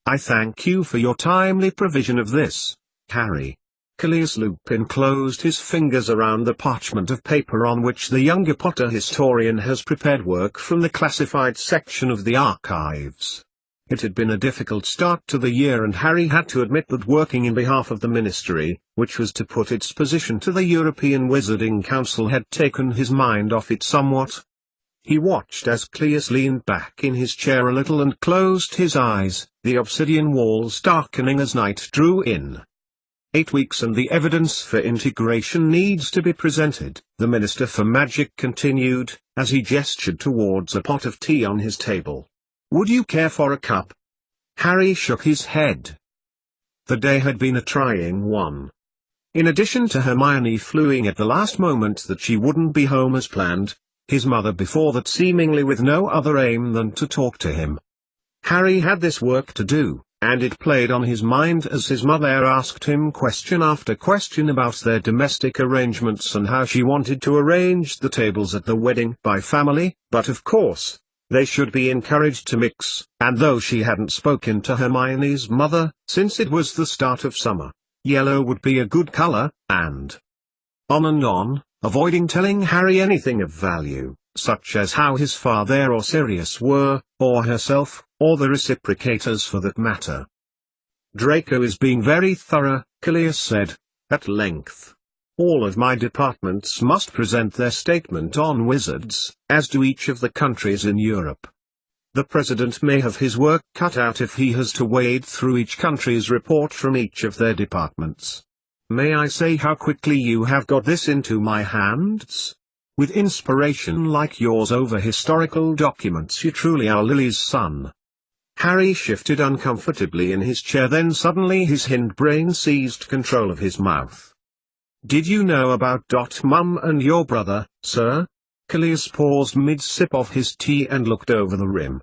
I thank you for your timely provision of this, Harry. Callias Lupin closed his fingers around the parchment of paper on which the younger Potter historian has prepared work from the classified section of the archives. It had been a difficult start to the year, and Harry had to admit that working in behalf of the Ministry, which was to put its position to the European Wizarding Council, had taken his mind off it somewhat. He watched as Callias leaned back in his chair a little and closed his eyes, the obsidian walls darkening as night drew in. 8 weeks and the evidence for integration needs to be presented, the Minister for Magic continued, as he gestured towards a pot of tea on his table. Would you care for a cup? Harry shook his head. The day had been a trying one. In addition to Hermione flewing at the last moment that she wouldn't be home as planned, his mother before that seemingly with no other aim than to talk to him. Harry had this work to do, and it played on his mind as his mother asked him question after question about their domestic arrangements and how she wanted to arrange the tables at the wedding by family, but of course, they should be encouraged to mix, and though she hadn't spoken to Hermione's mother, since it was the start of summer, yellow would be a good color, and on, avoiding telling Harry anything of value, such as how his father or Sirius were, or herself, or the reciprocators for that matter. Draco is being very thorough, Callias said, at length. All of my departments must present their statement on wizards, as do each of the countries in Europe. The President may have his work cut out if he has to wade through each country's report from each of their departments. May I say how quickly you have got this into my hands? With inspiration like yours over historical documents, you truly are Lily's son. Harry shifted uncomfortably in his chair, then suddenly his hindbrain seized control of his mouth. Did you know about Mum and your brother, sir? Callias paused mid-sip of his tea and looked over the rim.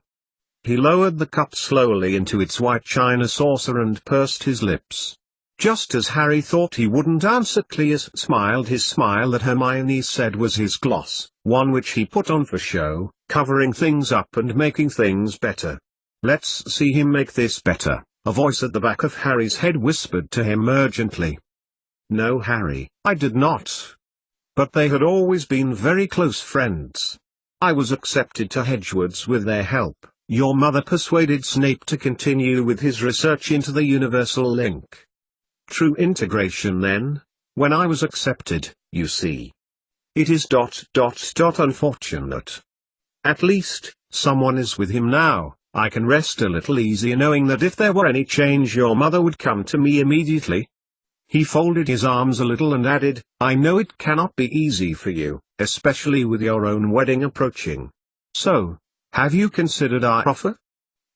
He lowered the cup slowly into its white china saucer and pursed his lips. Just as Harry thought he wouldn't answer, Callias smiled his smile that Hermione said was his gloss, one which he put on for show, covering things up and making things better. Let's see him make this better, a voice at the back of Harry's head whispered to him urgently. No, Harry, I did not. But they had always been very close friends. I was accepted to Hedgewood's with their help. Your mother persuaded Snape to continue with his research into the universal link. True integration then, when I was accepted, you see. It is ... unfortunate. At least, someone is with him now. I can rest a little easier knowing that if there were any change your mother would come to me immediately. He folded his arms a little and added, I know it cannot be easy for you, especially with your own wedding approaching. So, have you considered our offer?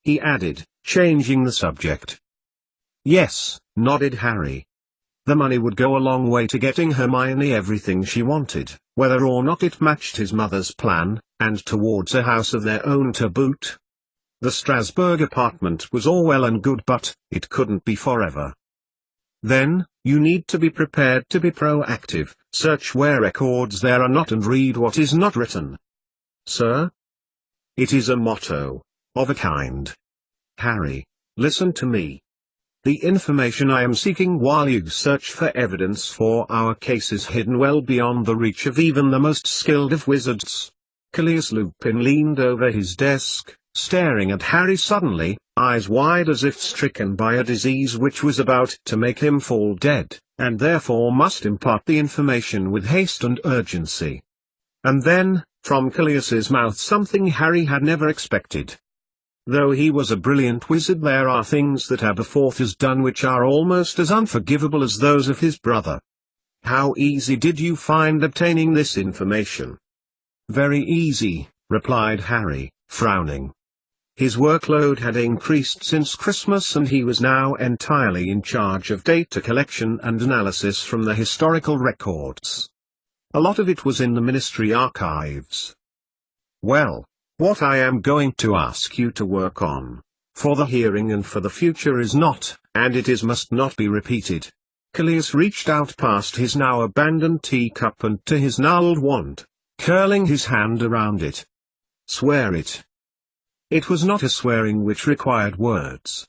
He added, changing the subject. Yes, nodded Harry. The money would go a long way to getting Hermione everything she wanted, whether or not it matched his mother's plan, and towards a house of their own to boot. The Strasbourg apartment was all well and good, but it couldn't be forever. Then, you need to be prepared to be proactive, search where records there are not and read what is not written. Sir? It is a motto, of a kind. Harry, listen to me. The information I am seeking while you search for evidence for our case is hidden well beyond the reach of even the most skilled of wizards. Callias Lupin leaned over his desk, staring at Harry suddenly, eyes wide as if stricken by a disease which was about to make him fall dead, and therefore must impart the information with haste and urgency. And then, from Callias's mouth something Harry had never expected. Though he was a brilliant wizard, there are things that Aberforth has done which are almost as unforgivable as those of his brother. How easy did you find obtaining this information? Very easy, replied Harry, frowning. His workload had increased since Christmas and he was now entirely in charge of data collection and analysis from the historical records. A lot of it was in the Ministry archives. Well, what I am going to ask you to work on, for the hearing and for the future is not, and it is must not be repeated. Callias reached out past his now abandoned teacup and to his gnarled wand, curling his hand around it. Swear it. It was not a swearing which required words.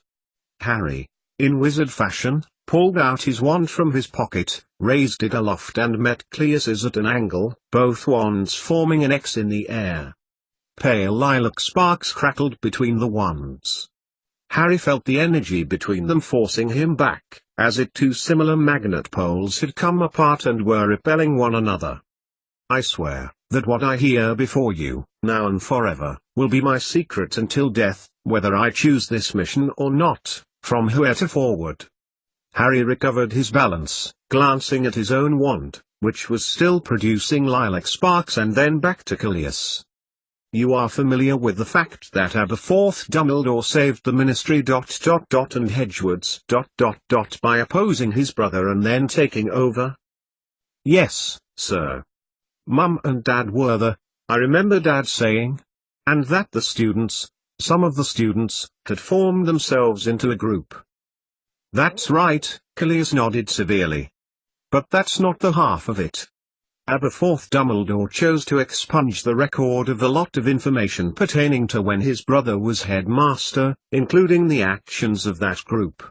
Harry, in wizard fashion, pulled out his wand from his pocket, raised it aloft and met Cleus's at an angle, both wands forming an X in the air. Pale lilac sparks crackled between the wands. Harry felt the energy between them forcing him back, as if two similar magnet poles had come apart and were repelling one another. I swear that what I hear before you, now and forever, will be my secret until death, whether I choose this mission or not, from heretofore. Harry recovered his balance, glancing at his own wand, which was still producing lilac sparks, and then back to Cleus. You are familiar with the fact that Aberforth Dumbledore saved the Ministry ... and Hedgewood's ... by opposing his brother and then taking over? Yes, sir. Mum and Dad were I remember Dad saying. And that the students, some of the students, had formed themselves into a group. That's right, Cleus nodded severely. But that's not the half of it. Aberforth Dumbledore chose to expunge the record of a lot of information pertaining to when his brother was headmaster, including the actions of that group.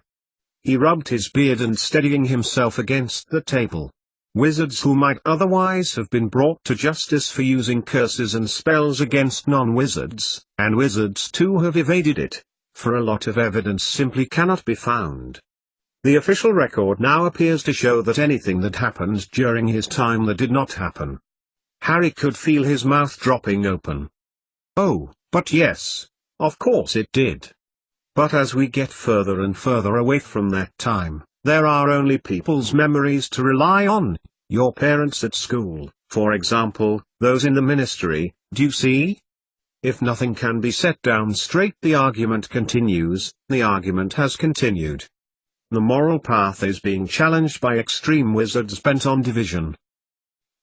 He rubbed his beard and steadying himself against the table. Wizards who might otherwise have been brought to justice for using curses and spells against non-wizards, and wizards too have evaded it, for a lot of evidence simply cannot be found. The official record now appears to show that anything that happened during his time that did not happen. Harry could feel his mouth dropping open. Oh, but yes, of course it did. But as we get further and further away from that time, there are only people's memories to rely on. Your parents at school, for example, those in the ministry, do you see? If nothing can be set down straight, the argument continues. The argument has continued. The moral path is being challenged by extreme wizards bent on division.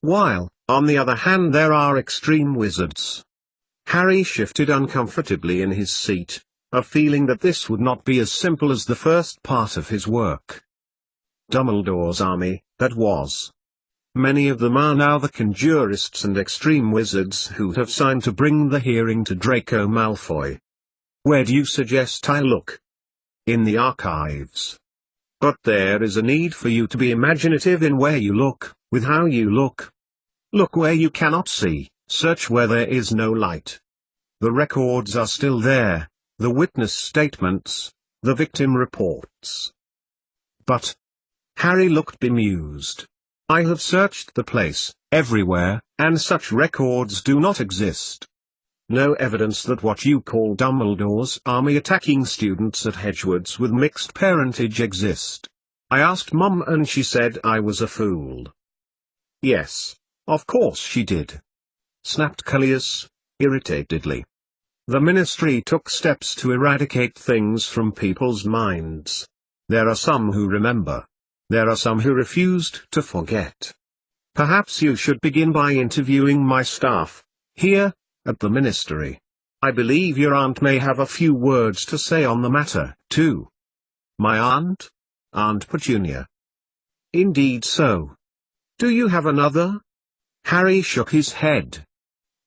While, on the other hand, there are extreme wizards. Harry shifted uncomfortably in his seat, a feeling that this would not be as simple as the first part of his work. Dumbledore's army, that was. Many of them are now the conjurists and extreme wizards who have signed to bring the hearing to Draco Malfoy. Where do you suggest I look? In the archives. But there is a need for you to be imaginative in where you look, with how you look. Look where you cannot see, search where there is no light. The records are still there, the witness statements, the victim reports. But Harry looked bemused. I have searched the place, everywhere, and such records do not exist. No evidence that what you call Dumbledore's army attacking students at Hedgewood's with mixed parentage exist. I asked Mum and she said I was a fool. Yes, of course she did. Snapped Cleus, irritatedly. The ministry took steps to eradicate things from people's minds. There are some who remember. There are some who refused to forget. Perhaps you should begin by interviewing my staff, here, at the ministry. I believe your aunt may have a few words to say on the matter, too. My aunt? Aunt Petunia. Indeed so. Do you have another? Harry shook his head.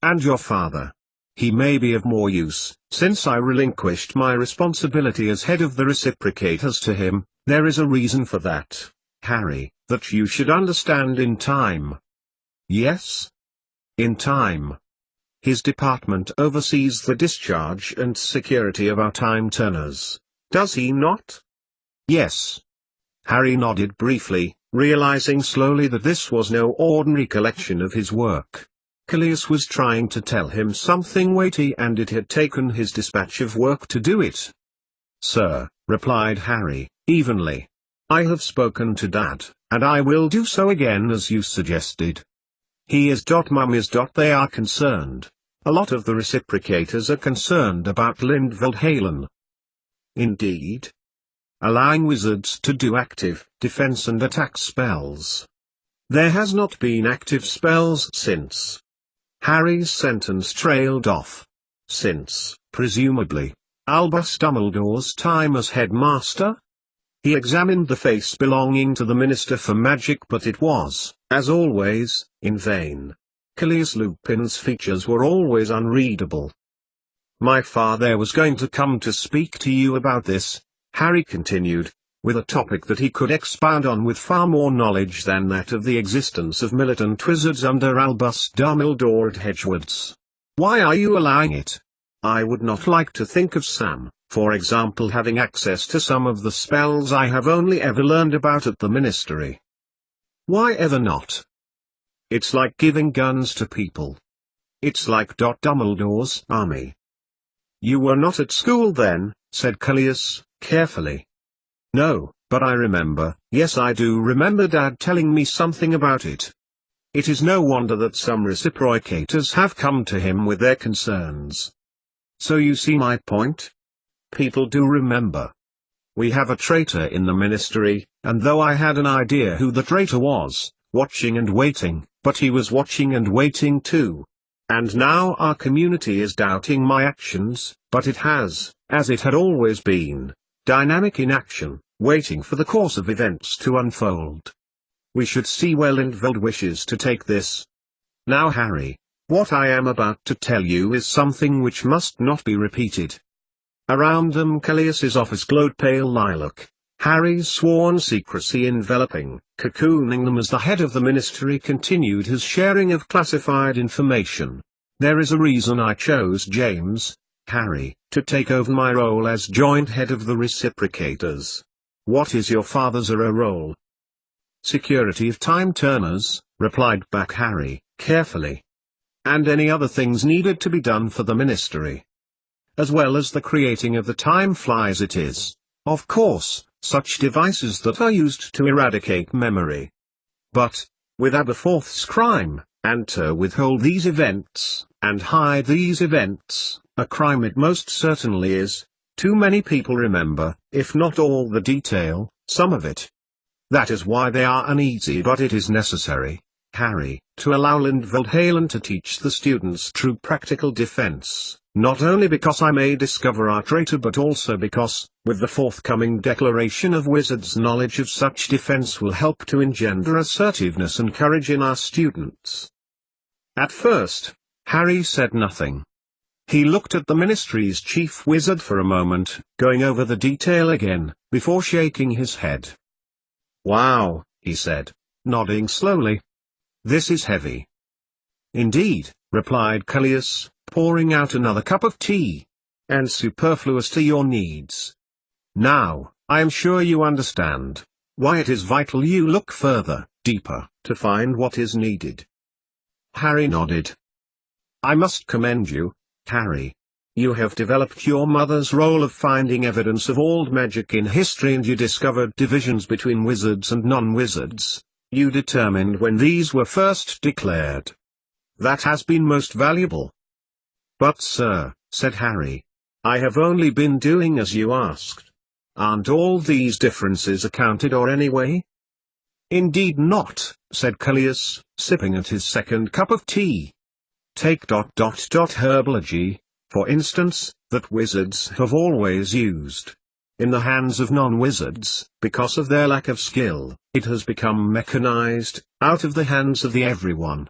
And your father? He may be of more use, since I relinquished my responsibility as head of the reciprocators to him. There is a reason for that, Harry, that you should understand in time. Yes? In time. His department oversees the discharge and security of our time turners, does he not? Yes. Harry nodded briefly, realizing slowly that this was no ordinary collection of his work. Cleus was trying to tell him something weighty and it had taken his dispatch of work to do it. Sir, replied Harry, evenly. I have spoken to Dad, and I will do so again as you suggested. He is. Mum is. They are concerned. A lot of the reciprocators are concerned about Lindveld-Halen. Indeed. Allowing wizards to do active defense and attack spells. There has not been active spells since. Harry's sentence trailed off. Since, presumably, Albus Dumbledore's time as headmaster? He examined the face belonging to the Minister for Magic, but it was, as always, in vain. Cleus Lupin's features were always unreadable. My father was going to come to speak to you about this, Harry continued, with a topic that he could expound on with far more knowledge than that of the existence of militant wizards under Albus Dumbledore at Hedgewood's. "Why are you allowing it? I would not like to think of Sam, for example, having access to some of the spells I have only ever learned about at the Ministry." "Why ever not? It's like giving guns to people. It's like Dumbledore's army." "You were not at school then," said Callias, carefully. "No, but I remember, yes I do remember Dad telling me something about it. It is no wonder that some reciprocators have come to him with their concerns. So you see my point? People do remember. We have a traitor in the Ministry, and though I had an idea who the traitor was, watching and waiting, but he was watching and waiting too. And now our community is doubting my actions, but it has, as it had always been, dynamic in action, waiting for the course of events to unfold. We should see where Lindveld wishes to take this. Now Harry, what I am about to tell you is something which must not be repeated." Around them Callias's office glowed pale lilac, Harry's sworn secrecy enveloping, cocooning them as the head of the Ministry continued his sharing of classified information. "There is a reason I chose James, Harry, to take over my role as joint head of the reciprocators." "What is your father's role?" "Security of time turners," replied back Harry, carefully. "And any other things needed to be done for the Ministry. As well as the creating of the time flies it is, of course, such devices that are used to eradicate memory. But, with Aberforth's crime, and to withhold these events, and hide these events, a crime it most certainly is. Too many people remember, if not all the detail, some of it. That is why they are uneasy, but it is necessary, Harry, to allow Lindveld Halen to teach the students true practical defense, not only because I may discover our traitor but also because, with the forthcoming declaration of wizards, knowledge of such defense will help to engender assertiveness and courage in our students." At first, Harry said nothing. He looked at the Ministry's chief wizard for a moment, going over the detail again, before shaking his head. "Wow," he said, nodding slowly. "This is heavy." "Indeed," replied Callias, pouring out another cup of tea. "And superfluous to your needs. Now, I am sure you understand why it is vital you look further, deeper, to find what is needed." Harry nodded. "I must commend you, Harry. You have developed your mother's role of finding evidence of old magic in history, and you discovered divisions between wizards and non-wizards. You determined when these were first declared. That has been most valuable." "But sir," said Harry, "I have only been doing as you asked. Aren't all these differences accounted for anyway?" "Indeed not," said Callias, sipping at his second cup of tea. "Take herbology, for instance, that wizards have always used. In the hands of non-wizards, because of their lack of skill, it has become mechanized, out of the hands of the everyone.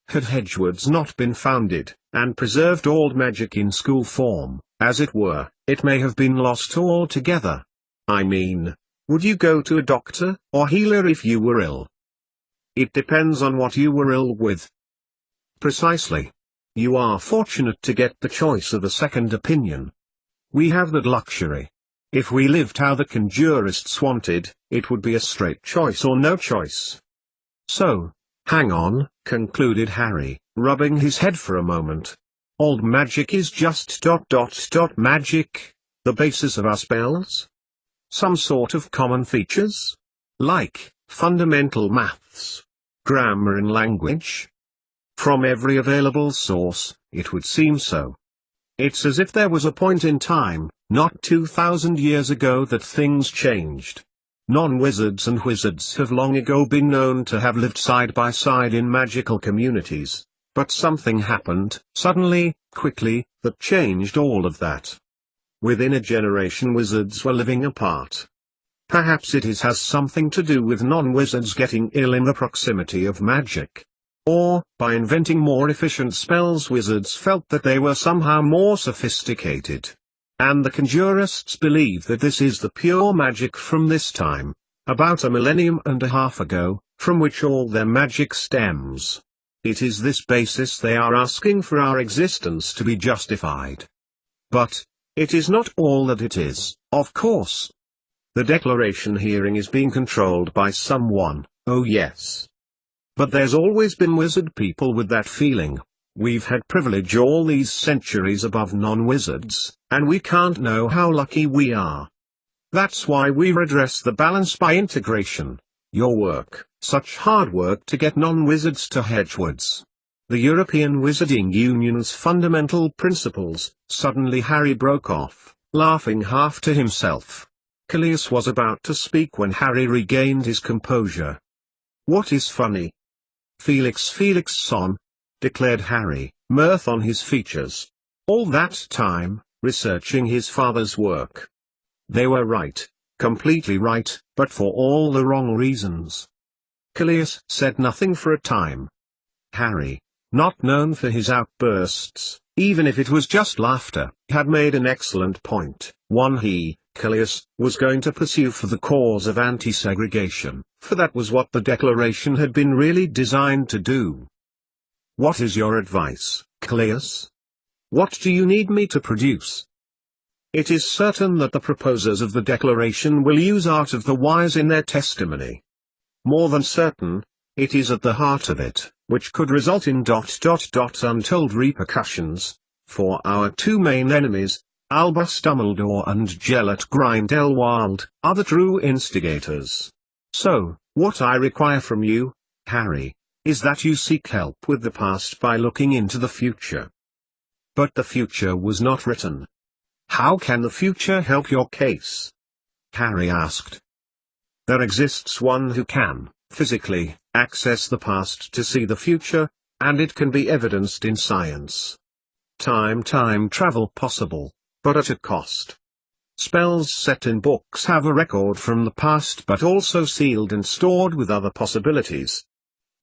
Had Hedgewood's not been founded, and preserved old magic in school form, as it were, it may have been lost altogether. I mean, would you go to a doctor or healer if you were ill?" "It depends on what you were ill with." "Precisely. You are fortunate to get the choice of a second opinion. We have that luxury. If we lived how the conjurists wanted, it would be a straight choice or no choice." "So, hang on," concluded Harry, rubbing his head for a moment. "Old magic is just magic, the basis of our spells? Some sort of common features? Like, fundamental maths, grammar and language? From every available source, it would seem so. It's as if there was a point in time, not 2,000 years ago, that things changed. Non-wizards and wizards have long ago been known to have lived side by side in magical communities, but something happened, suddenly, quickly, that changed all of that. Within a generation wizards were living apart. Perhaps it has something to do with non-wizards getting ill in the proximity of magic. Or, by inventing more efficient spells, wizards felt that they were somehow more sophisticated. and the conjurists believe that this is the pure magic from this time, about a millennium and a half ago, from which all their magic stems. It is this basis they are asking for our existence to be justified. But it is not all that it is, of course. The declaration hearing is being controlled by someone, oh yes. But there's always been wizard people with that feeling. We've had privilege all these centuries above non-wizards, and we can't know how lucky we are. That's why we redress the balance by integration. Your work, such hard work to get non-wizards to Hedgewards. The European Wizarding Union's fundamental principles. Suddenly Harry broke off, laughing half to himself. Callias was about to speak when Harry regained his composure. What is funny? Felix son, declared Harry, mirth on his features. All that time, researching his father's work. They were right, completely right, but for all the wrong reasons. Callias said nothing for a time. Harry, not known for his outbursts, even if it was just laughter, had made an excellent point, one he, Callias, was going to pursue for the cause of anti-segregation, for that was what the declaration had been really designed to do. What is your advice, Callias? What do you need me to produce? It is certain that the proposers of the declaration will use Art of the Wise in their testimony. More than certain, it is at the heart of it, which could result in untold repercussions, for our two main enemies, Albus Dumbledore and Gellert Grindelwald, are the true instigators. So, what I require from you, Harry, is that you seek help with the past by looking into the future. But the future was not written. How can the future help your case? Harry asked. There exists one who can, physically, access the past to see the future, and it can be evidenced in science. Time travel possible, but at a cost. Spells set in books have a record from the past but also sealed and stored with other possibilities.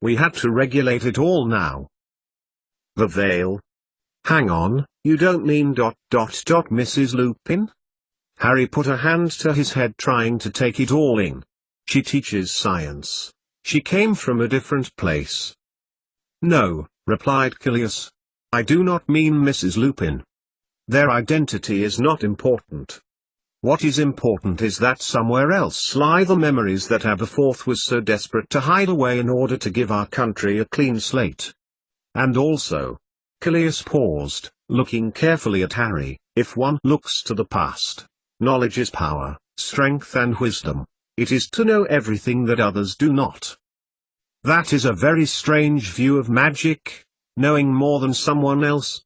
We had to regulate it all now. The veil. Hang on, you don't mean ... Mrs. Lupin? Harry put a hand to his head trying to take it all in. She teaches science. She came from a different place. No, replied Callias. I do not mean Mrs. Lupin. Their identity is not important. What is important is that somewhere else lie the memories that Aberforth was so desperate to hide away in order to give our country a clean slate. And also, Callias paused, looking carefully at Harry, if one looks to the past, knowledge is power, strength and wisdom. It is to know everything that others do not. That is a very strange view of magic, knowing more than someone else.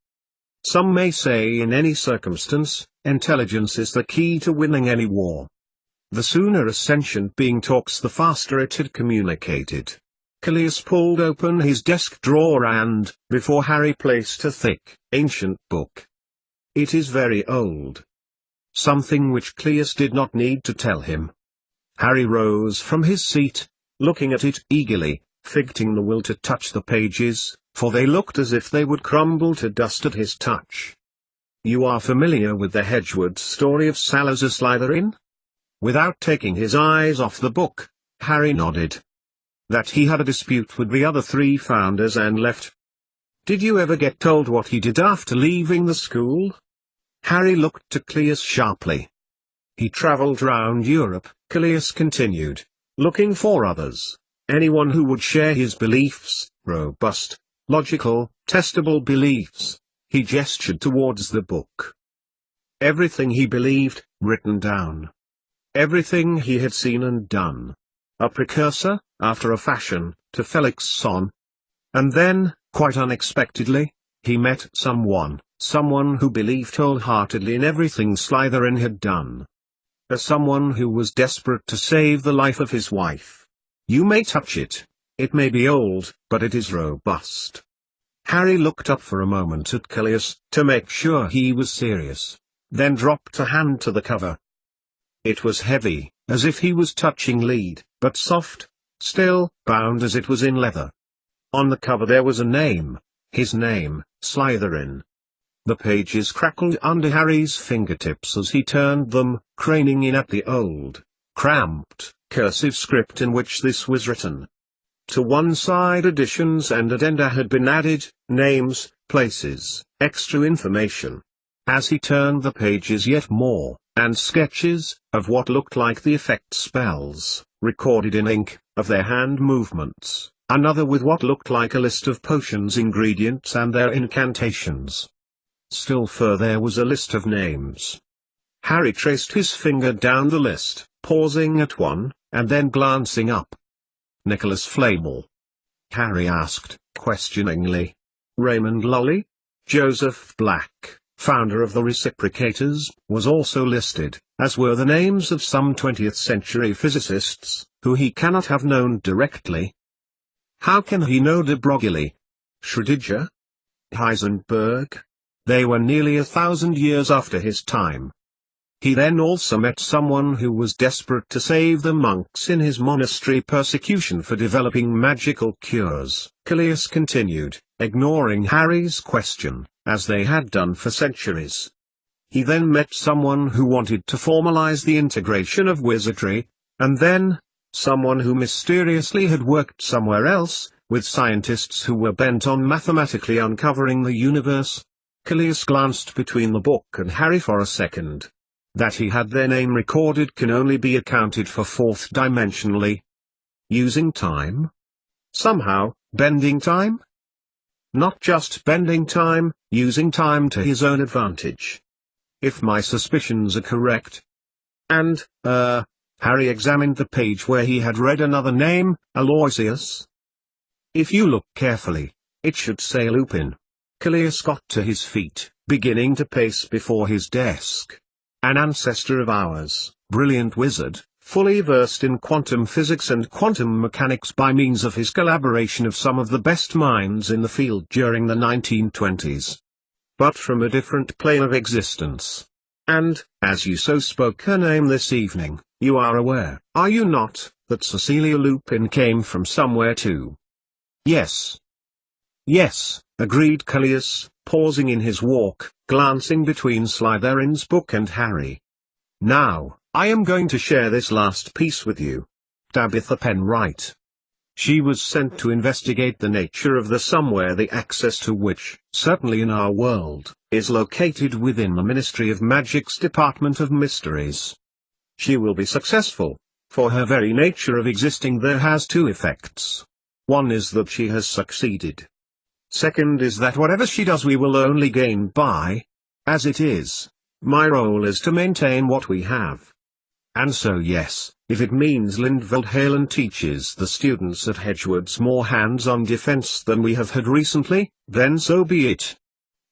Some may say in any circumstance, intelligence is the key to winning any war. The sooner a sentient being talks the faster it had communicated. Callias pulled open his desk drawer and, before Harry placed a thick, ancient book. It is very old. Something which Callias did not need to tell him. Harry rose from his seat, looking at it eagerly, fighting the will to touch the pages, for they looked as if they would crumble to dust at his touch. You are familiar with the Hedgewood story of Salazar Slytherin? Without taking his eyes off the book, Harry nodded. That he had a dispute with the other three founders and left. Did you ever get told what he did after leaving the school? Harry looked to Callias sharply. He travelled round Europe, Callias continued, looking for others, anyone who would share his beliefs, robust, logical, testable beliefs. He gestured towards the book. Everything he believed, written down. Everything he had seen and done. A precursor, after a fashion, to Felix son. And then, quite unexpectedly, he met someone who believed wholeheartedly in everything Slytherin had done. Someone who was desperate to save the life of his wife. You may touch it. It may be old, but it is robust. Harry looked up for a moment at Callias, to make sure he was serious, then dropped a hand to the cover. It was heavy, as if he was touching lead, but soft, still, bound as it was in leather. On the cover there was a name, his name, Slytherin. The pages crackled under Harry's fingertips as he turned them, craning in at the old, cramped, cursive script in which this was written. To one side additions and addenda had been added, names, places, extra information. As he turned the pages yet more, and sketches, of what looked like the effect spells, recorded in ink, of their hand movements, another with what looked like a list of potions' ingredients and their incantations. Still further was a list of names. Harry traced his finger down the list, pausing at one, and then glancing up. Nicholas Flamel? Harry asked, questioningly. Raymond Lully? Joseph Black, founder of the Reciprocators, was also listed, as were the names of some 20th-century physicists, who he cannot have known directly. How can he know de Broglie? Schrödinger? Heisenberg? They were nearly 1,000 years after his time. He then also met someone who was desperate to save the monks in his monastery persecution for developing magical cures, Callias continued, ignoring Harry's question, as they had done for centuries. He then met someone who wanted to formalize the integration of wizardry, and then, someone who mysteriously had worked somewhere else, with scientists who were bent on mathematically uncovering the universe. Callias glanced between the book and Harry for a second. That he had their name recorded can only be accounted for fourth-dimensionally. Using time? Somehow, bending time? Not just bending time, using time to his own advantage. If my suspicions are correct. And, Harry examined the page where he had read another name, Aloysius. If you look carefully, it should say Lupin. Callias got to his feet, beginning to pace before his desk. An ancestor of ours, brilliant wizard, fully versed in quantum physics and quantum mechanics by means of his collaboration of some of the best minds in the field during the 1920s. But from a different plane of existence. And, as you so spoke her name this evening, you are aware, are you not, that Cecilia Lupin came from somewhere too? Yes. Yes, agreed Callias, pausing in his walk, glancing between Slytherin's book and Harry. Now, I am going to share this last piece with you. Tabitha Penwright. She was sent to investigate the nature of the somewhere the access to which, certainly in our world, is located within the Ministry of Magic's Department of Mysteries. She will be successful, for her very nature of existing there has two effects. One is that she has succeeded. Second is that whatever she does we will only gain by. As it is, my role is to maintain what we have. And so yes, if it means Lindveld Halen teaches the students at Hedgewood's more hands-on defense than we have had recently, then so be it.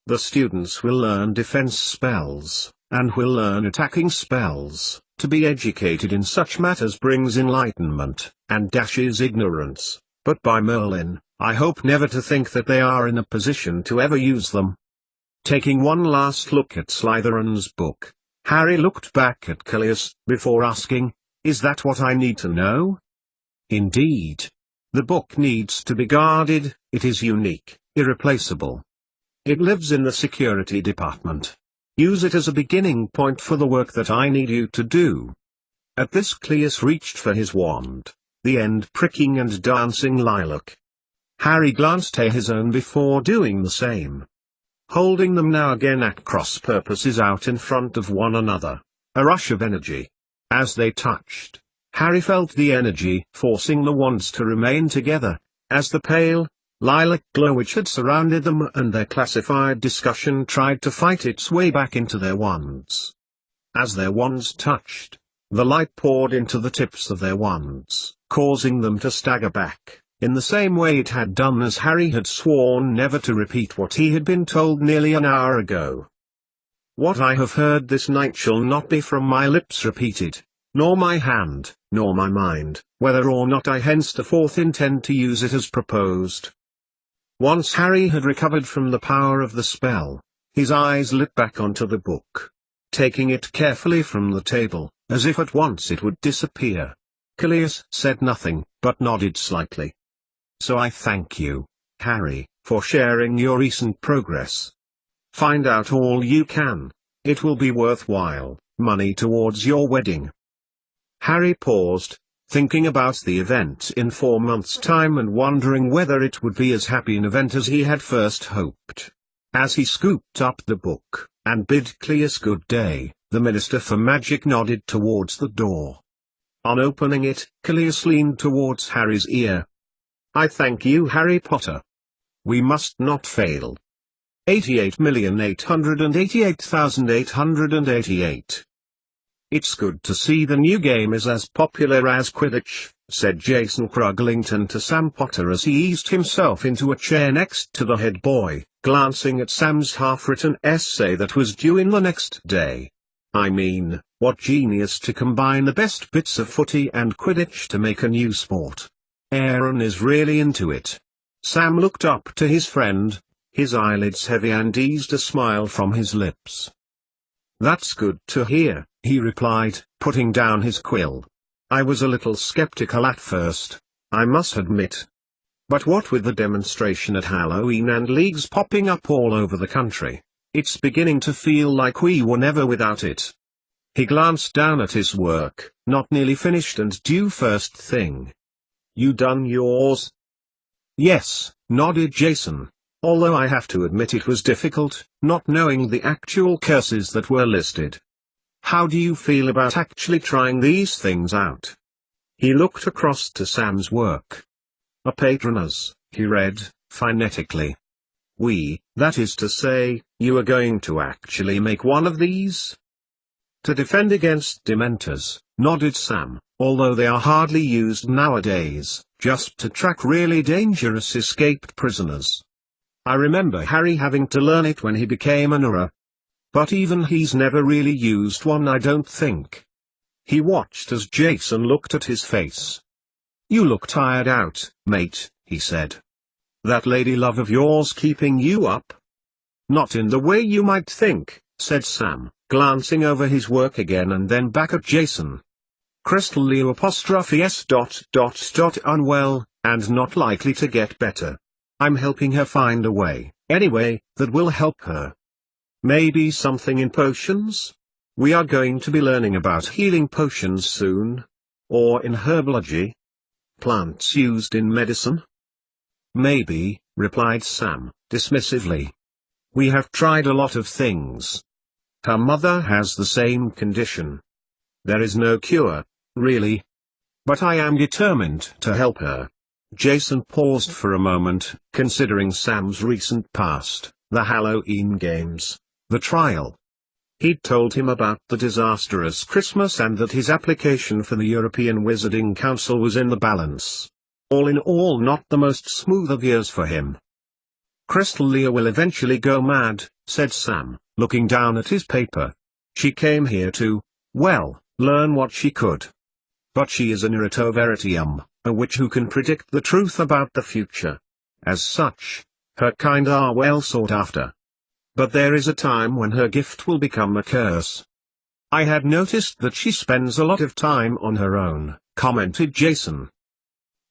The students will learn defense spells, and will learn attacking spells. To be educated in such matters brings enlightenment, and dashes ignorance, but by Merlin, I hope never to think that they are in a position to ever use them. Taking one last look at Slytherin's book, Harry looked back at Callias, before asking, is that what I need to know? Indeed. The book needs to be guarded, it is unique, irreplaceable. It lives in the security department. Use it as a beginning point for the work that I need you to do. At this Callias reached for his wand, the end pricking and dancing lilac. Harry glanced at his own before doing the same. Holding them now again at cross purposes out in front of one another. A rush of energy. As they touched, Harry felt the energy forcing the wands to remain together, as the pale, lilac glow which had surrounded them and their classified discussion tried to fight its way back into their wands. As their wands touched, the light poured into the tips of their wands, causing them to stagger back. In the same way it had done as Harry had sworn never to repeat what he had been told nearly an hour ago. What I have heard this night shall not be from my lips repeated, nor my hand, nor my mind, whether or not I henceforth intend to use it as proposed. Once Harry had recovered from the power of the spell, his eyes lit back onto the book. Taking it carefully from the table, as if at once it would disappear. Callias said nothing, but nodded slightly. So I thank you, Harry, for sharing your recent progress. Find out all you can. It will be worthwhile, money towards your wedding. Harry paused, thinking about the event in 4 months' time and wondering whether it would be as happy an event as he had first hoped. As he scooped up the book, and bid Cleus good day, the Minister for Magic nodded towards the door. On opening it, Cleus leaned towards Harry's ear. I thank you, Harry Potter. We must not fail. 88,888,888. It's good to see the new game is as popular as Quidditch, said Jason Cruglington to Sam Potter as he eased himself into a chair next to the head boy, glancing at Sam's half-written essay that was due in the next day. I mean, what genius to combine the best bits of footy and Quidditch to make a new sport. Aaron is really into it. Sam looked up to his friend, his eyelids heavy, and eased a smile from his lips. That's good to hear, he replied, putting down his quill. I was a little skeptical at first, I must admit. But what with the demonstration at Halloween and leagues popping up all over the country, it's beginning to feel like we were never without it. He glanced down at his work, not nearly finished and due first thing. You done yours? Yes, nodded Jason, although I have to admit it was difficult, not knowing the actual curses that were listed. How do you feel about actually trying these things out? He looked across to Sam's work. A patronus, he read, phonetically. That is to say, you are going to actually make one of these? To defend against Dementors, nodded Sam, although they are hardly used nowadays, just to track really dangerous escaped prisoners. I remember Harry having to learn it when he became an Auror. But even he's never really used one, I don't think. He watched as Jason looked at his face. You look tired out, mate, he said. That lady love of yours keeping you up? Not in the way you might think, said Sam, glancing over his work again and then back at Jason. Crystal Leo '*s ... unwell, and not likely to get better. I'm helping her find a way, anyway, that will help her. Maybe something in potions? We are going to be learning about healing potions soon. Or in herbology? Plants used in medicine? Maybe, replied Sam, dismissively. We have tried a lot of things. Her mother has the same condition. There is no cure, really. But I am determined to help her. Jason paused for a moment, considering Sam's recent past, the Halloween games, the trial. He'd told him about the disastrous Christmas and that his application for the European Wizarding Council was in the balance. All in all, not the most smooth of years for him. Crystal Leo will eventually go mad, said Sam, looking down at his paper. She came here to, well, learn what she could. But she is an Irrito Veritium, a witch who can predict the truth about the future. As such, her kind are well sought after. But there is a time when her gift will become a curse. I had noticed that she spends a lot of time on her own, commented Jason.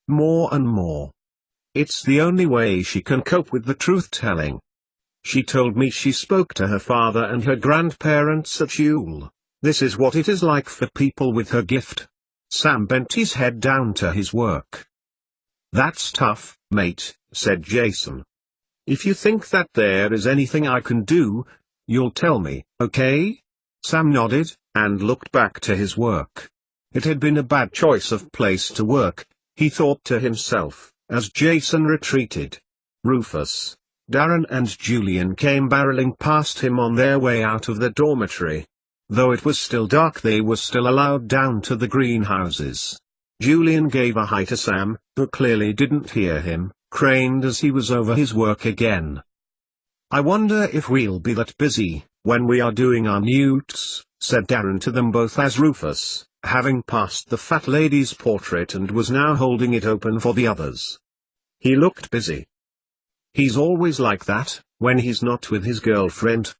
More and more. It's the only way she can cope with the truth-telling. She told me she spoke to her father and her grandparents at Yule. This is what it is like for people with her gift. Sam bent his head down to his work. That's tough, mate, said Jason. If you think that there is anything I can do, you'll tell me, okay? Sam nodded, and looked back to his work. It had been a bad choice of place to work, he thought to himself, as Jason retreated. Rufus, Darren and Julian came barreling past him on their way out of the dormitory. Though it was still dark, they were still allowed down to the greenhouses. Julian gave a hi to Sam, who clearly didn't hear him, craned as he was over his work again. I wonder if we'll be that busy, when we are doing our newts, said Darren to them both as Rufus, having passed the fat lady's portrait and was now holding it open for the others. He looked busy. He's always like that, when he's not with his girlfriend.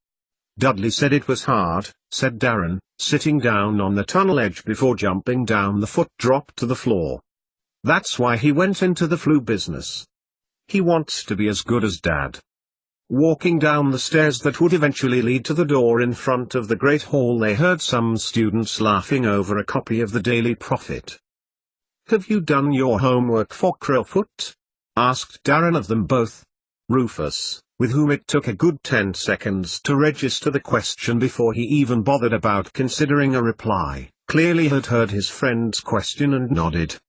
Dudley said it was hard, said Darren, sitting down on the tunnel edge before jumping down the foot drop to the floor. That's why he went into the flu business. He wants to be as good as Dad. Walking down the stairs that would eventually lead to the door in front of the Great Hall, they heard some students laughing over a copy of the Daily Prophet. "Have you done your homework for Crowfoot?" asked Darren of them both. Rufus, with whom it took a good 10 seconds to register the question before he even bothered about considering a reply, clearly had heard his friend's question and nodded.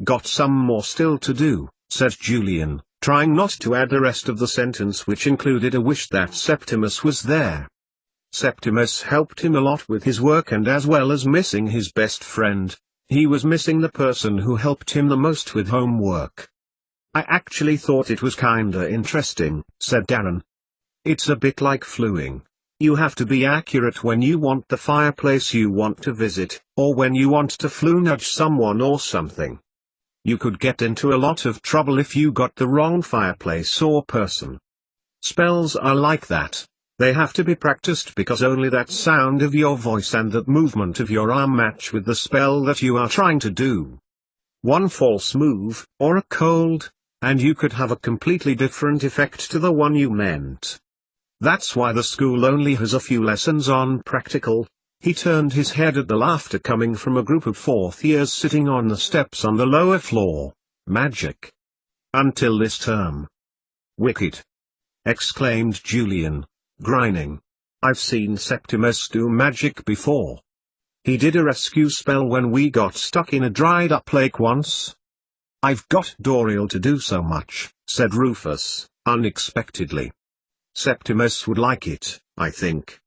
"Got some more still to do," said Julian, trying not to add the rest of the sentence, which included a wish that Septimus was there. Septimus helped him a lot with his work, and as well as missing his best friend, he was missing the person who helped him the most with homework. "I actually thought it was kinda interesting," said Darren. "It's a bit like fluing. You have to be accurate when you want the fireplace you want to visit, or when you want to flu nudge someone or something. You could get into a lot of trouble if you got the wrong fireplace or person. Spells are like that. They have to be practiced because only that sound of your voice and that movement of your arm match with the spell that you are trying to do. One false move, or a cold, and you could have a completely different effect to the one you meant. That's why the school only has a few lessons on practical." He turned his head at the laughter coming from a group of fourth years sitting on the steps on the lower floor. "Magic. Until this term." "Wicked!" exclaimed Julian, grinning. "I've seen Septimus do magic before. He did a rescue spell when we got stuck in a dried-up lake once." "I've got Doriel to do so much," said Rufus, unexpectedly. "Septimus would like it, I think."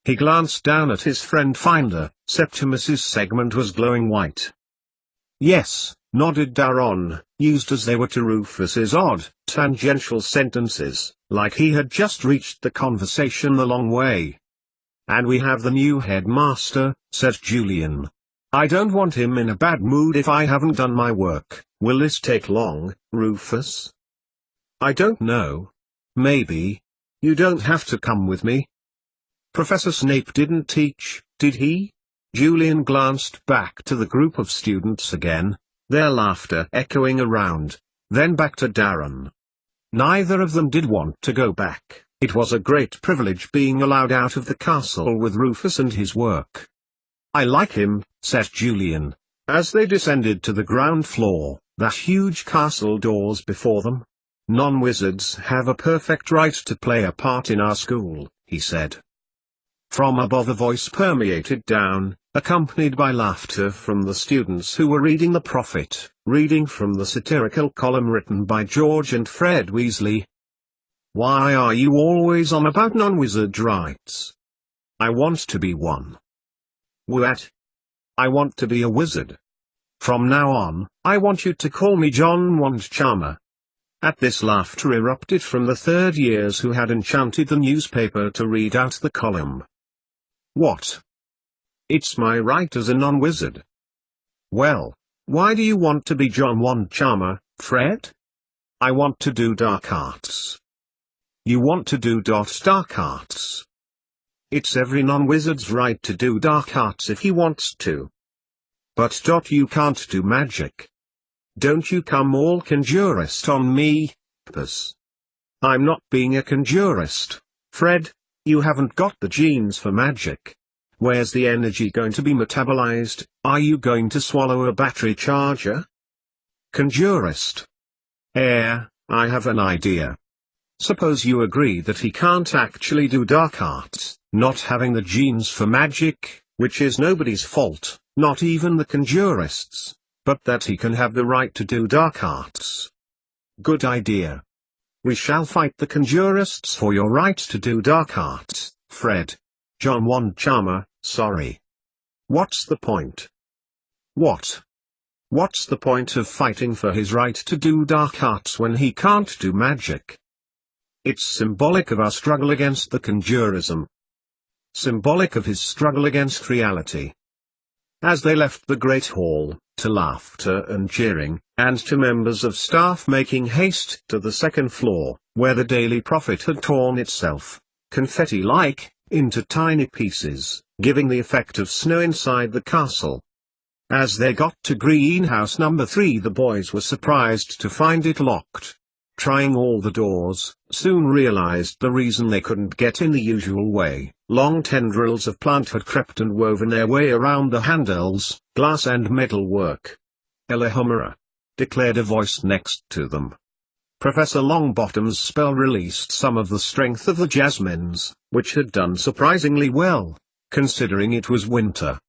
He glanced down at his friend Finder. Septimus's segment was glowing white. "Yes," nodded Darren, used as they were to Rufus's odd, tangential sentences, like he had just reached the conversation the long way. "And we have the new headmaster," said Julian. "I don't want him in a bad mood if I haven't done my work." "Will this take long, Rufus?" "I don't know. Maybe. You don't have to come with me." "Professor Snape didn't teach, did he?" Julian glanced back to the group of students again, their laughter echoing around, then back to Darren. Neither of them did want to go back. It was a great privilege being allowed out of the castle with Rufus and his work. "I like him," said Julian, as they descended to the ground floor, that huge castle doors before them. "Non-wizards have a perfect right to play a part in our school," he said. From above a voice permeated down, accompanied by laughter from the students who were reading the Prophet, reading from the satirical column written by George and Fred Weasley. "Why are you always on about non-wizard rights? I want to be one." "What? I want to be a wizard. From now on, I want you to call me John Wand Charmer." At this laughter erupted from the third years who had enchanted the newspaper to read out the column. "What? It's my right as a non-wizard." "Well, why do you want to be John Wand Charmer, Fred?" "I want to do dark arts." "You want to do dark arts?" "It's every non-wizard's right to do dark arts if he wants to." "But you can't do magic. Don't you come all conjurist on me, Pus." "I'm not being a conjurist, Fred. You haven't got the genes for magic. Where's the energy going to be metabolized? Are you going to swallow a battery charger?" "Conjurist. I have an idea. Suppose you agree that he can't actually do dark arts, not having the genes for magic, which is nobody's fault, not even the conjurists, but that he can have the right to do dark arts." "Good idea. We shall fight the conjurists for your right to do dark arts, Fred. John Wand Charmer, sorry." "What's the point?" "What? What's the point of fighting for his right to do dark arts when he can't do magic?" "It's symbolic of our struggle against the conjurism. Symbolic of his struggle against reality." As they left the Great Hall, to laughter and cheering, and to members of staff making haste to the second floor, where the Daily Prophet had torn itself, confetti-like, into tiny pieces, giving the effect of snow inside the castle. As they got to greenhouse number 3, the boys were surprised to find it locked. trying all the doors, soon realized the reason they couldn't get in the usual way. Long tendrils of plant had crept and woven their way around the handles, glass and metal work. "Elahomera," declared a voice next to them. Professor Longbottom's spell released some of the strength of the jasmines, which had done surprisingly well, considering it was winter.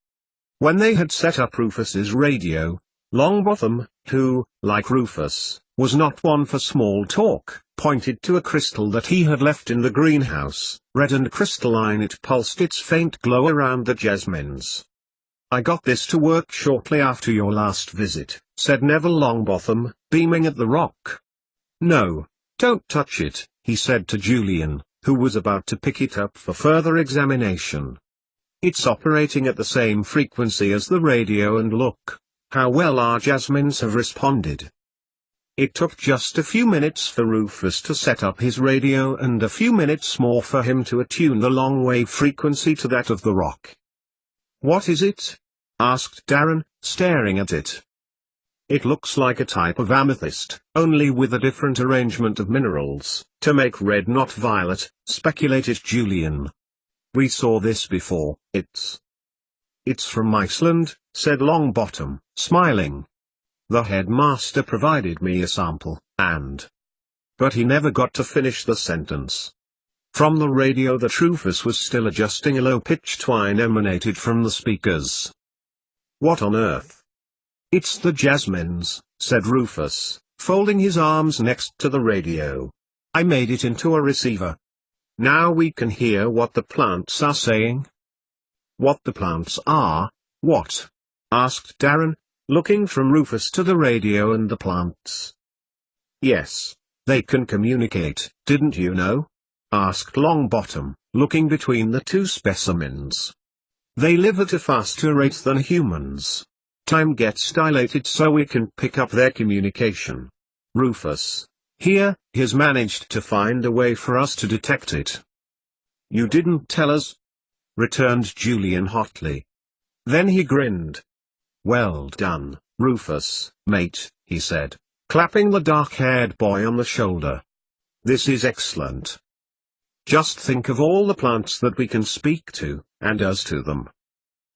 When they had set up Rufus's radio, Longbottom, who, like Rufus, was not one for small talk, pointed to a crystal that he had left in the greenhouse. Red and crystalline, it pulsed its faint glow around the jasmines. "I got this to work shortly after your last visit," said Neville Longbottom, beaming at the rock. "No, don't touch it," he said to Julian, who was about to pick it up for further examination. "It's operating at the same frequency as the radio, and look how well our jasmines have responded." It took just a few minutes for Rufus to set up his radio and a few minutes more for him to attune the long-wave frequency to that of the rock. "What is it?" asked Darren, staring at it. "It looks like a type of amethyst, only with a different arrangement of minerals, to make red not violet," speculated Julian. "We saw this before. It's from Iceland," said Longbottom, smiling. "The headmaster provided me a sample, and—" But he never got to finish the sentence. From the radio that Rufus was still adjusting, a low-pitched whine emanated from the speakers. "What on earth?" "It's the jasmines," said Rufus, folding his arms next to the radio. "I made it into a receiver. Now we can hear what the plants are saying." "What the plants are? What?" asked Darren, looking from Rufus to the radio and the plants. "Yes, they can communicate, didn't you know?" asked Longbottom, looking between the two specimens. "They live at a faster rate than humans. Time gets dilated so we can pick up their communication. Rufus, here, has managed to find a way for us to detect it." "You didn't tell us," returned Julian hotly. Then he grinned. "Well done, Rufus, mate," he said, clapping the dark-haired boy on the shoulder. "This is excellent. Just think of all the plants that we can speak to, and us to them.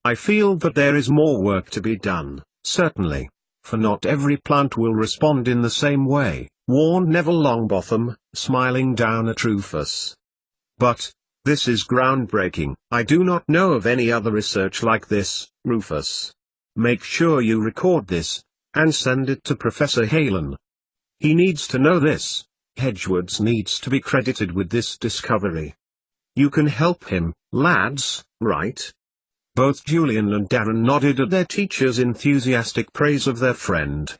I feel that there is more work to be done, certainly, for not every plant will respond in the same way," warned Neville Longbottom, smiling down at Rufus. "But this is groundbreaking. I do not know of any other research like this, Rufus. Make sure you record this, and send it to Professor Halen. He needs to know this. Hedgewards needs to be credited with this discovery. You can help him, lads, right?" Both Julian and Darren nodded at their teacher's enthusiastic praise of their friend.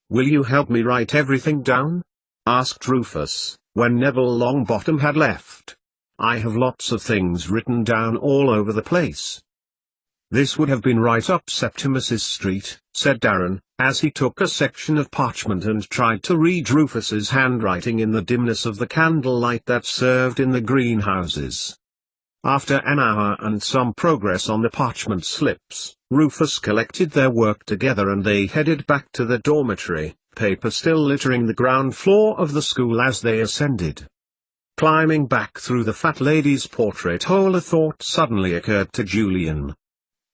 "Will you help me write everything down?" asked Rufus, when Neville Longbottom had left. "I have lots of things written down all over the place." "This would have been right up Septimus's street," said Darren, as he took a section of parchment and tried to read Rufus's handwriting in the dimness of the candlelight that served in the greenhouses. After an hour and some progress on the parchment slips, Rufus collected their work together and they headed back to the dormitory, paper still littering the ground floor of the school as they ascended. Climbing back through the fat lady's portrait hole, a thought suddenly occurred to Julian.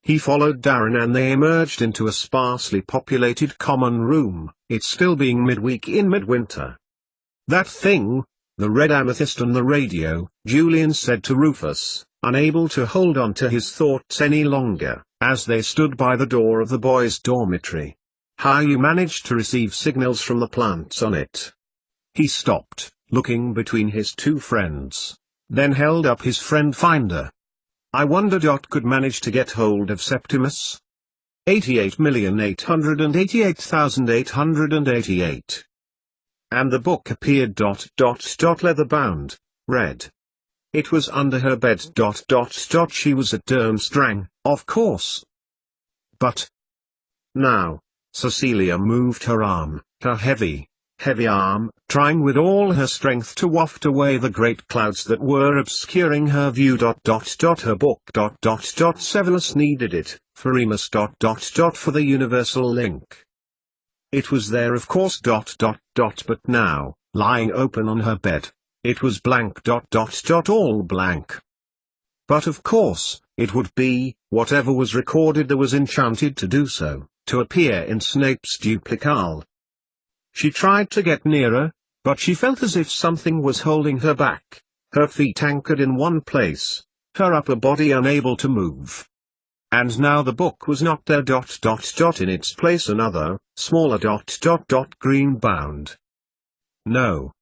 He followed Darren and they emerged into a sparsely populated common room, it still being midweek in midwinter. "That thing, the red amethyst and the radio," Julian said to Rufus, unable to hold on to his thoughts any longer, as they stood by the door of the boys' dormitory. "How you managed to receive signals from the plants on it." He stopped, looking between his two friends, then held up his friend finder. "I wonder Dot could manage to get hold of Septimus. 88,888,888. And the book appeared leather-bound, red. It was under her bed. She was at Durmstrang, of course. But now, Cecilia moved her arm, her heavy arm, trying with all her strength to waft away the great clouds that were obscuring her view. Her book. Severus needed it, for Remus. For the universal link. It was there, of course. But now, lying open on her bed. It was blank. All blank. But of course, it would be, whatever was recorded there was enchanted to do so, to appear in Snape's duplicate. She tried to get nearer, but she felt as if something was holding her back, her feet anchored in one place, her upper body unable to move. And now the book was not there. In its place another, smaller green bound. No.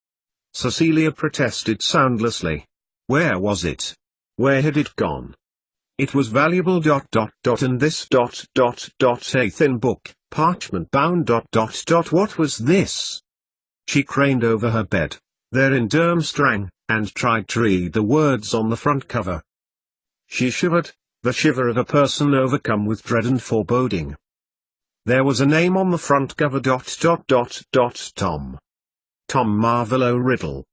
Cecilia protested soundlessly. Where was it? Where had it gone? It was valuable. And this a thin book, parchment bound. What was this? She craned over her bed, there in Durmstrang, and tried to read the words on the front cover. She shivered, the shiver of a person overcome with dread and foreboding. There was a name on the front cover. Tom. Tom Marvolo Riddle.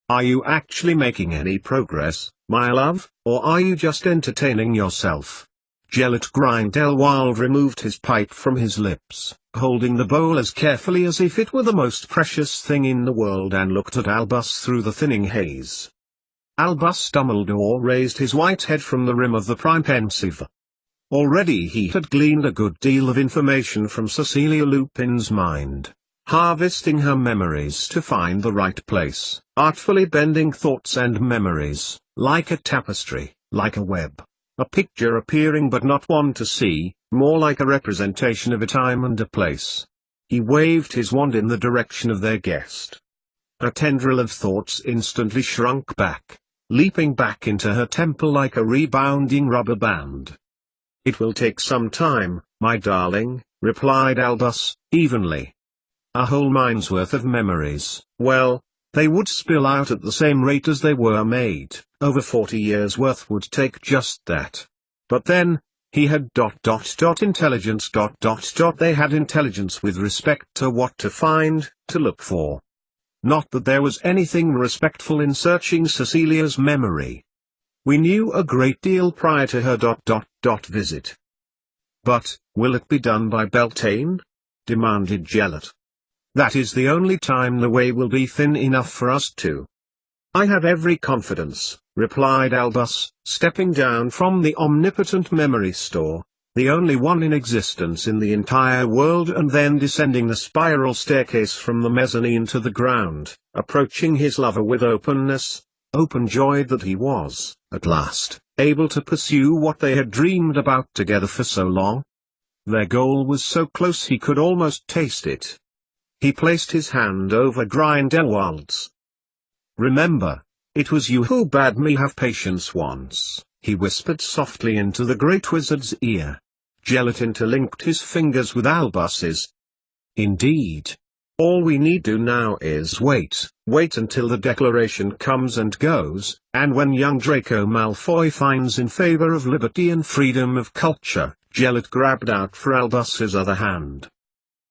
Are you actually making any progress, my love, or are you just entertaining yourself? Gellert Grindelwald removed his pipe from his lips, holding the bowl as carefully as if it were the most precious thing in the world, and looked at Albus through the thinning haze. Albus Dumbledore raised his white head from the rim of the prime pensive. Already he had gleaned a good deal of information from Cecilia Lupin's mind, harvesting her memories to find the right place, artfully bending thoughts and memories, like a tapestry, like a web. A picture appearing but not one to see, more like a representation of a time and a place. He waved his wand in the direction of their guest. A tendril of thoughts instantly shrunk back, leaping back into her temple like a rebounding rubber band. It will take some time, my darling, replied Albus, evenly. A whole mine's worth of memories, well, they would spill out at the same rate as they were made. Over 40 years' worth would take just that. But then, he had intelligence. They had intelligence with respect to what to find, to look for. Not that there was anything respectful in searching Cecilia's memory. We knew a great deal prior to her visit. But, will it be done by Beltane? Demanded Gellert. That is the only time the way will be thin enough for us to. I have every confidence, replied Albus, stepping down from the omnipotent memory store, the only one in existence in the entire world, and then descending the spiral staircase from the mezzanine to the ground, approaching his lover with openness, open-joyed that he was, at last, able to pursue what they had dreamed about together for so long. Their goal was so close he could almost taste it. He placed his hand over Grindelwald's. Remember, it was you who bade me have patience once, he whispered softly into the great wizard's ear. Gellert interlinked his fingers with Albus's. Indeed. All we need do now is wait until the declaration comes and goes, and when young Draco Malfoy finds in favor of liberty and freedom of culture, Gellert grabbed out for Albus's other hand.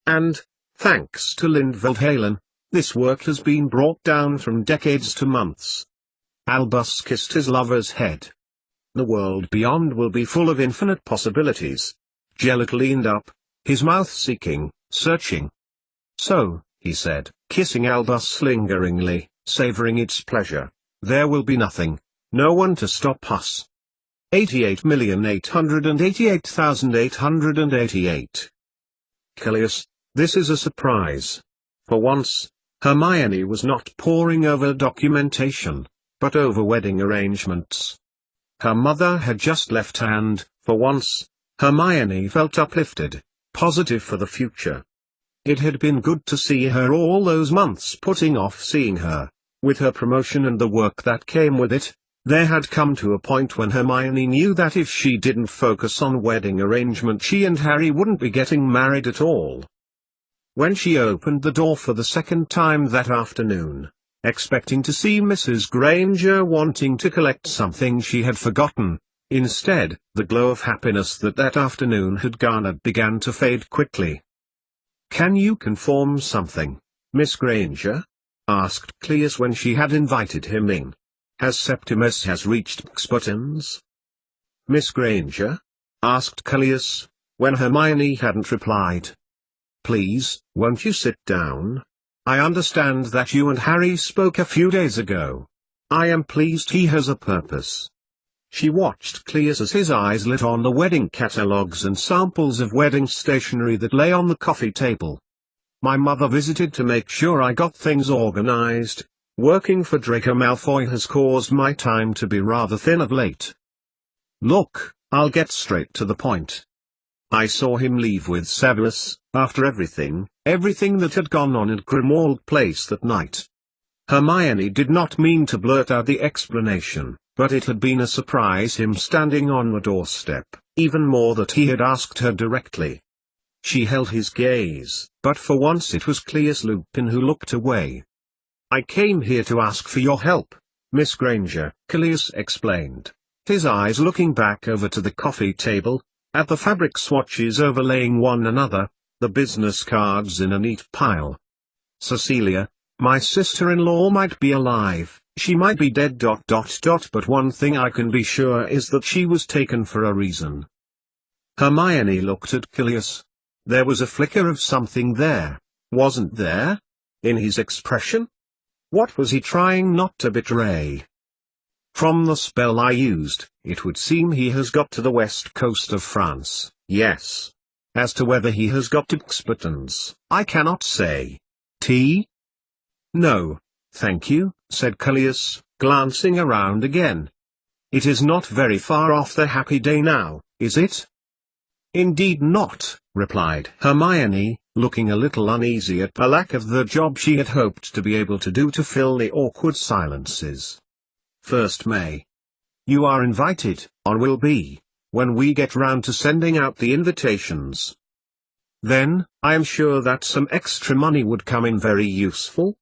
And, thanks to Lindveld Halen, this work has been brought down from decades to months. Albus kissed his lover's head. The world beyond will be full of infinite possibilities. Gellert leaned up, his mouth seeking, searching. So, he said, kissing Albus lingeringly, savoring its pleasure, there will be nothing, no one to stop us. 88,888,888. Callias, this is a surprise. For once, Hermione was not poring over documentation, but over wedding arrangements. Her mother had just left and, for once, Hermione felt uplifted, positive for the future. It had been good to see her all those months putting off seeing her. With her promotion and the work that came with it, there had come to a point when Hermione knew that if she didn't focus on wedding arrangement, she and Harry wouldn't be getting married at all. When she opened the door for the second time that afternoon, expecting to see Mrs. Granger wanting to collect something she had forgotten, instead, the glow of happiness that afternoon had garnered began to fade quickly. "Can you conform something, Miss Granger?" asked Cleus when she had invited him in. "Has Septimus reached Buttons?" "Miss Granger?" asked Cleus, when Hermione hadn't replied. "Please, won't you sit down?" I understand that you and Harry spoke a few days ago. I am pleased he has a purpose. She watched Cleus as his eyes lit on the wedding catalogues and samples of wedding stationery that lay on the coffee table. My mother visited to make sure I got things organized. Working for Draco Malfoy has caused my time to be rather thin of late. Look, I'll get straight to the point. I saw him leave with Severus, after everything that had gone on at Grimmauld Place that night. Hermione did not mean to blurt out the explanation, but it had been a surprise him standing on the doorstep, even more that he had asked her directly. She held his gaze, but for once it was Cleus Lupin who looked away. I came here to ask for your help, Miss Granger, Cleus explained, his eyes looking back over to the coffee table, at the fabric swatches overlaying one another, the business cards in a neat pile. Cecilia, my sister-in-law might be alive, she might be dead ... but one thing I can be sure is that she was taken for a reason. Hermione looked at Cleus. There was a flicker of something there, wasn't there? In his expression? What was he trying not to betray? From the spell I used, it would seem he has got to the west coast of France, yes. As to whether he has got to Xpatons, I cannot say. Tea? No, thank you, said Cleus, glancing around again. It is not very far off the happy day now, is it? Indeed not, replied Hermione, looking a little uneasy at the lack of the job she had hoped to be able to do to fill the awkward silences. 1st May. You are invited, or will be, when we get round to sending out the invitations. Then, I am sure that some extra money would come in very useful.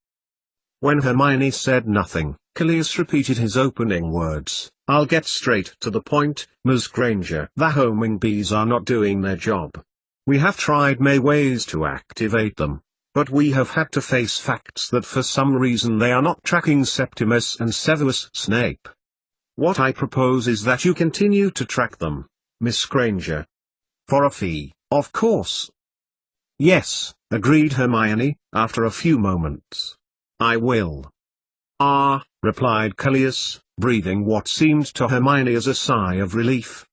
When Hermione said nothing, Cleus repeated his opening words, I'll get straight to the point, Ms. Granger. The homing bees are not doing their job. We have tried many ways to activate them, but we have had to face facts that for some reason they are not tracking Septimus and Severus Snape. What I propose is that you continue to track them, Miss Granger. For a fee, of course. Yes, agreed Hermione, after a few moments. I will. Ah, replied Cleus, breathing what seemed to Hermione as a sigh of relief.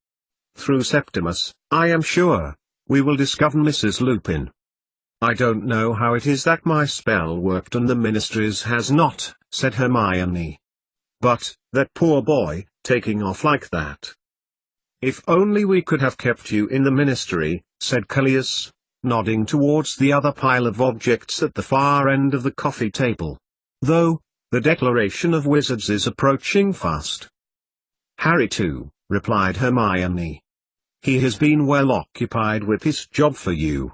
Through Septimus, I am sure, we will discover Mrs. Lupin. I don't know how it is that my spell worked and the Ministry's has not, said Hermione. But, that poor boy, taking off like that. If only we could have kept you in the Ministry, said Cleus, nodding towards the other pile of objects at the far end of the coffee table. Though, the declaration of wizards is approaching fast. Harry too, replied Hermione. He has been well occupied with his job for you.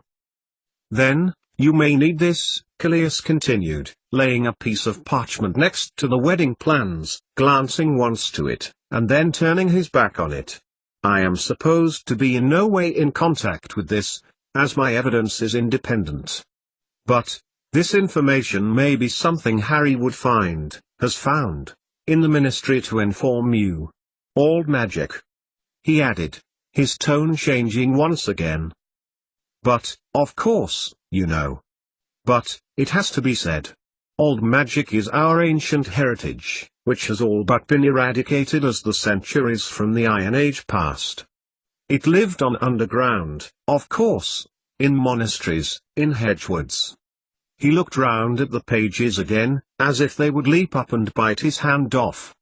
Then, you may need this, Cleus continued, laying a piece of parchment next to the wedding plans, glancing once to it, and then turning his back on it. I am supposed to be in no way in contact with this, as my evidence is independent. But, this information may be something Harry would find, has found, in the Ministry to inform you. Old magic. He added, his tone changing once again. But, of course, you know. But, it has to be said. Old magic is our ancient heritage, which has all but been eradicated as the centuries from the Iron Age passed. It lived on underground, of course, in monasteries, in hedgewoods. He looked round at the pages again, as if they would leap up and bite his hand off.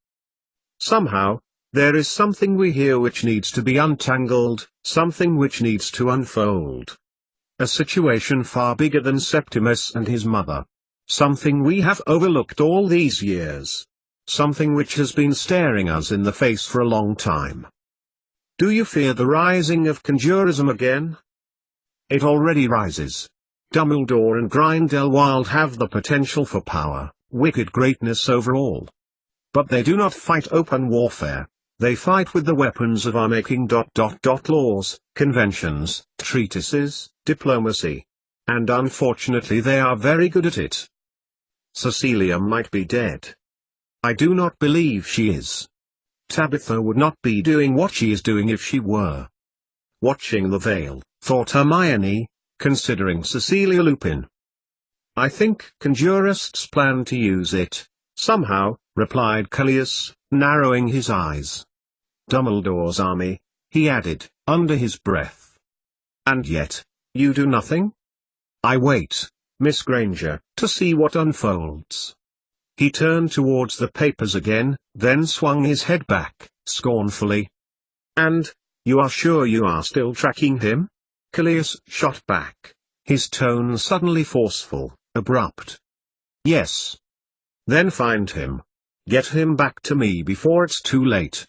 Somehow, there is something we hear which needs to be untangled, something which needs to unfold. A situation far bigger than Septimus and his mother. Something we have overlooked all these years. Something which has been staring us in the face for a long time. Do you fear the rising of conjurism again? It already rises. Dumbledore and Grindelwald have the potential for power, wicked greatness over all. But they do not fight open warfare, they fight with the weapons of our making. Laws, conventions, treatises, diplomacy. And unfortunately they are very good at it. Cecilia might be dead. I do not believe she is. Tabitha would not be doing what she is doing if she were. Watching the veil, thought Hermione, considering Cecilia Lupin. I think conjurists plan to use it, somehow, replied Callias, narrowing his eyes. Dumbledore's army, he added, under his breath. And yet, you do nothing? I wait, Miss Granger, to see what unfolds. He turned towards the papers again, then swung his head back, scornfully. And, you are sure you are still tracking him? Callias shot back, his tone suddenly forceful, abrupt. Yes. Then find him. Get him back to me before it's too late.